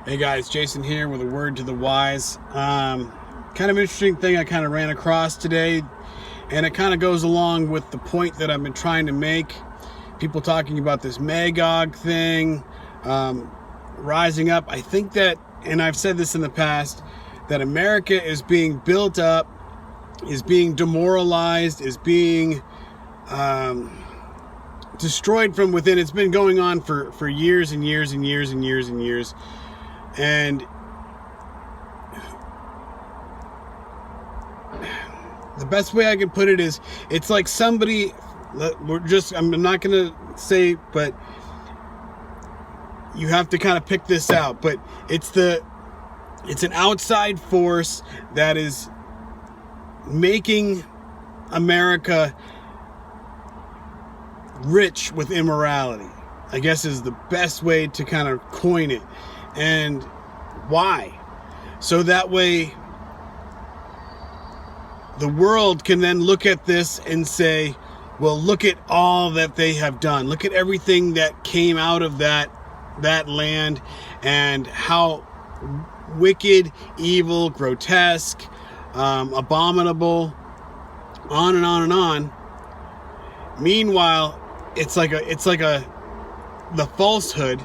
Hey guys, Jason here with a word to the wise. Kind of interesting thing I kind of ran across today, and it kind of goes along with the point that I've been trying to make. People talking about this Magog thing, rising up. I think that, and I've said this in the past, that America is being built up, is being demoralized, is being destroyed from within. It's been going on for years and years and years and years and years. And the best way I can put it is, it's like somebody, I'm not going to say, but you have to kind of pick this out. But it's an outside force that is making America rich with immorality, I guess is the best way to kind of coin it. And why? So that way the world can then look at this and say, well, look at all that they have done. Look at everything that came out of that land, and how wicked, evil, grotesque, abominable, on and on and on. Meanwhile, it's like the falsehood.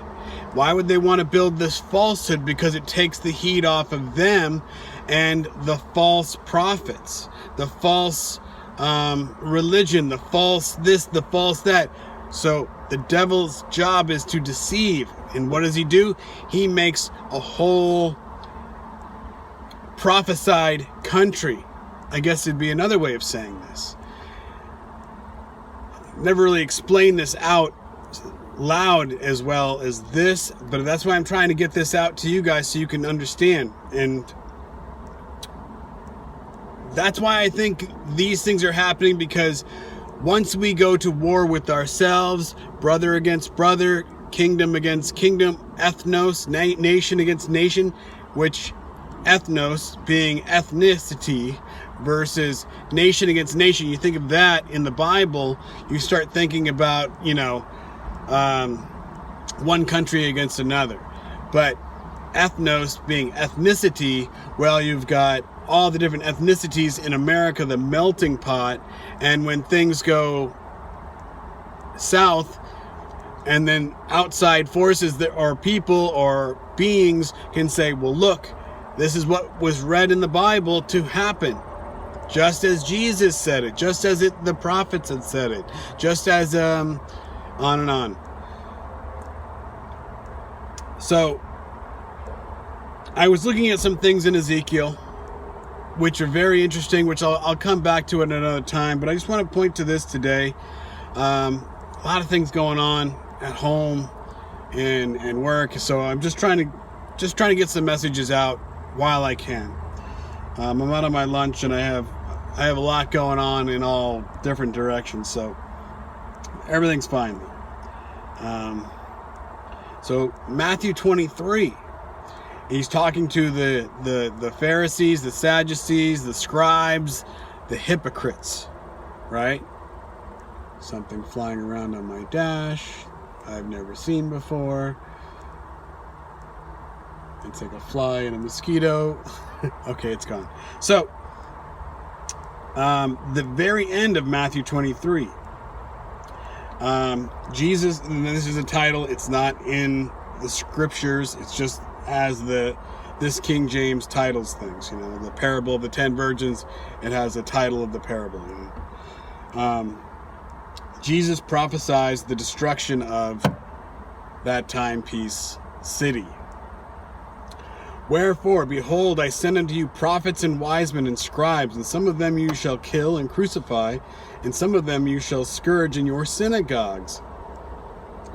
Why would they want to build this falsehood? Because it takes the heat off of them and the false prophets, the false religion, the false this, the false that. So the devil's job is to deceive. And what does he do? He makes a whole prophesied country. I guess it'd be another way of saying this. Never really explained this out loud as well as this, but that's why I'm trying to get this out to you guys so you can understand. And that's why I think these things are happening, because once we go to war with ourselves, brother against brother, kingdom against kingdom, ethnos, nation against nation, which ethnos being ethnicity versus nation against nation, you think of that in the Bible, you start thinking about, one country against another. But ethnos being ethnicity, well, you've got all the different ethnicities in America, the melting pot. And when things go south, and then outside forces that are people or beings can say, well, look, this is what was read in the Bible to happen, just as Jesus said it, just as the prophets had said it, just as on and on. So I was looking at some things in Ezekiel which are very interesting, which I'll come back to at another time, but I just want to point to this today. A lot of things going on at home and work, so I'm just trying to get some messages out while I can. I'm out on my lunch, and I have a lot going on in all different directions, so everything's fine. So Matthew 23, he's talking to the Pharisees, the Sadducees, the scribes, the hypocrites, right? Something flying around on my dash I've never seen before. It's like a fly and a mosquito. Okay, it's gone. So, the very end of Matthew 23. Jesus, and this is a title, it's not in the scriptures, it's just as this King James titles things, the parable of the 10 virgins, it has a title of the parable. Jesus prophesies the destruction of that timepiece city. Wherefore, behold, I send unto you prophets and wise men and scribes, and some of them you shall kill and crucify, and some of them you shall scourge in your synagogues,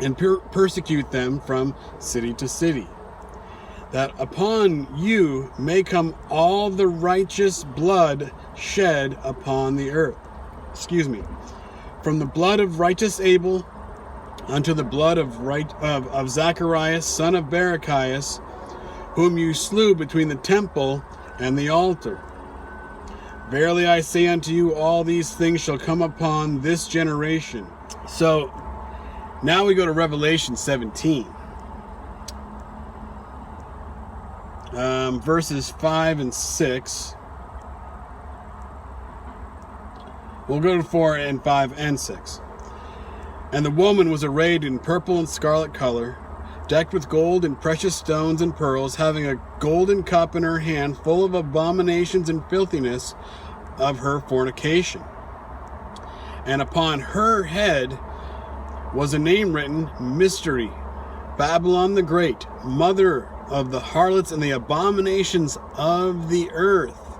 and persecute them from city to city, that upon you may come all the righteous blood shed upon the earth. From the blood of righteous Abel unto the blood of Zacharias, son of Barachias, whom you slew between the temple and the altar. Verily I say unto you, all these things shall come upon this generation. So now we go to Revelation 17. verses 5 and 6. We'll go to 4 and 5 and 6. And the woman was arrayed in purple and scarlet color, decked with gold and precious stones and pearls, having a golden cup in her hand full of abominations and filthiness of her fornication. And upon her head was a name written, Mystery, Babylon the Great, mother of the harlots and the abominations of the earth.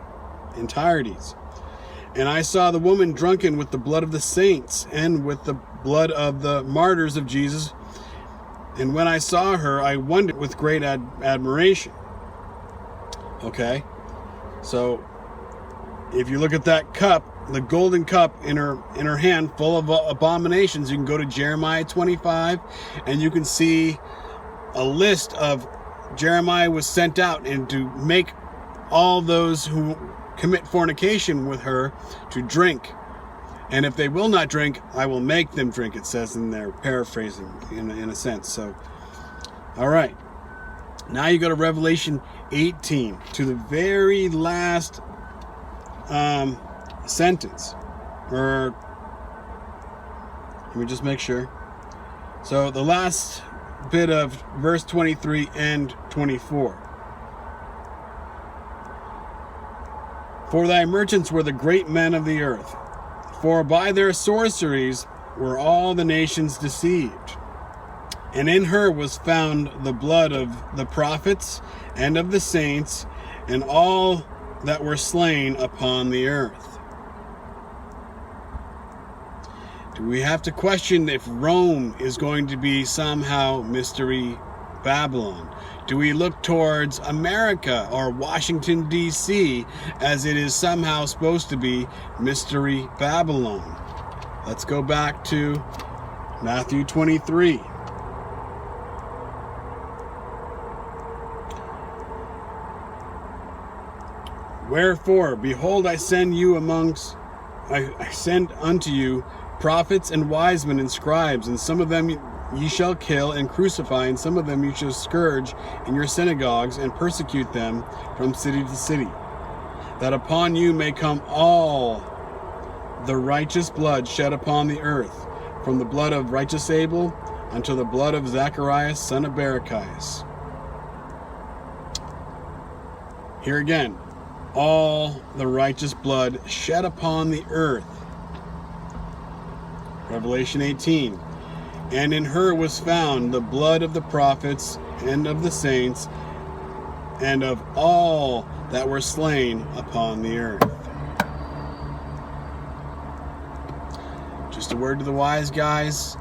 Entireties. And I saw the woman drunken with the blood of the saints and with the blood of the martyrs of Jesus. And when I saw her, I wondered with great admiration. Okay, so if you look at that cup, the golden cup in her hand full of abominations, you can go to Jeremiah 25 and you can see a list of Jeremiah was sent out and to make all those who commit fornication with her to drink. And if they will not drink, I will make them drink, it says in there, paraphrasing in a sense. So, all right. Now you go to Revelation 18, to the very last sentence. Or, let me just make sure. So, the last bit of verse 23 and 24. For thy merchants were the great men of the earth, for by their sorceries were all the nations deceived. And in her was found the blood of the prophets and of the saints, and all that were slain upon the earth. Do we have to question if Rome is going to be somehow Mystery Babylon? Do we look towards America or Washington, D.C. as it is somehow supposed to be Mystery Babylon? Let's go back to Matthew 23. Wherefore, behold, I send unto you prophets and wise men and scribes, and some of them ye shall kill and crucify, and some of them you shall scourge in your synagogues and persecute them from city to city, that upon you may come all the righteous blood shed upon the earth, from the blood of righteous Abel unto the blood of Zacharias son of Barachias. Here again, all the righteous blood shed upon the earth. Revelation 18. And in her was found the blood of the prophets and of the saints and of all that were slain upon the earth. Just a word to the wise guys.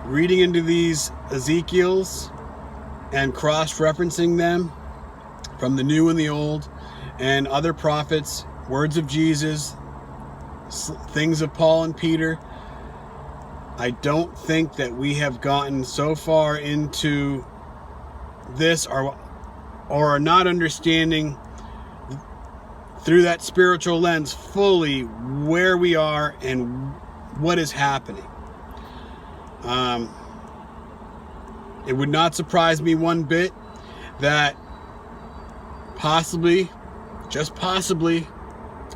Reading into these Ezekiels and cross-referencing them from the New and the Old and other prophets, words of Jesus, things of Paul and Peter, I don't think that we have gotten so far into this or are not understanding through that spiritual lens fully where we are and what is happening. It would not surprise me one bit that possibly, just possibly,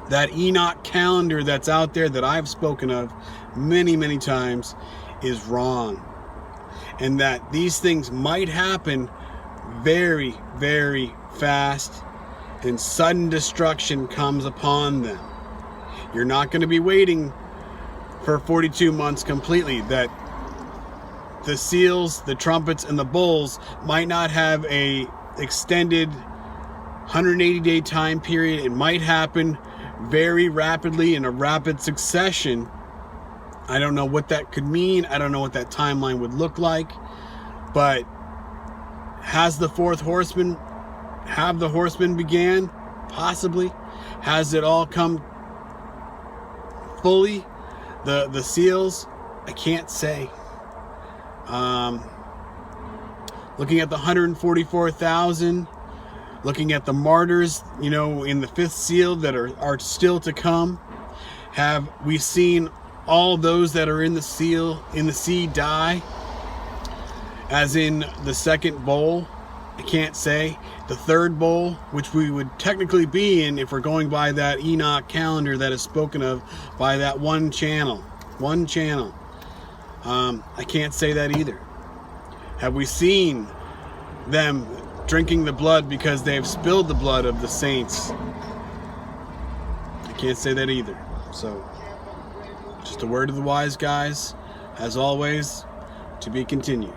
that Enoch calendar that's out there that I've spoken of many, many times is wrong. And that these things might happen very, very fast, and sudden destruction comes upon them. You're not going to be waiting for 42 months completely. That the seals, the trumpets, and the bowls might not have a extended 180-day time period. It might happen very rapidly in a rapid succession. I don't know what that could mean. I don't know what that timeline would look like. But has the fourth horseman, have the horsemen began? Possibly. Has it all come fully? The seals? I can't say. Looking at the 144,000, looking at the martyrs, in the fifth seal that are still to come. Have we seen all those that are in the sea die, as in the second bowl? I can't say. The third bowl, which we would technically be in if we're going by that Enoch calendar that is spoken of by that one channel. I can't say that either. Have we seen them drinking the blood because they have spilled the blood of the saints? I can't say that either. So, just a word of the wise guys, as always, to be continued.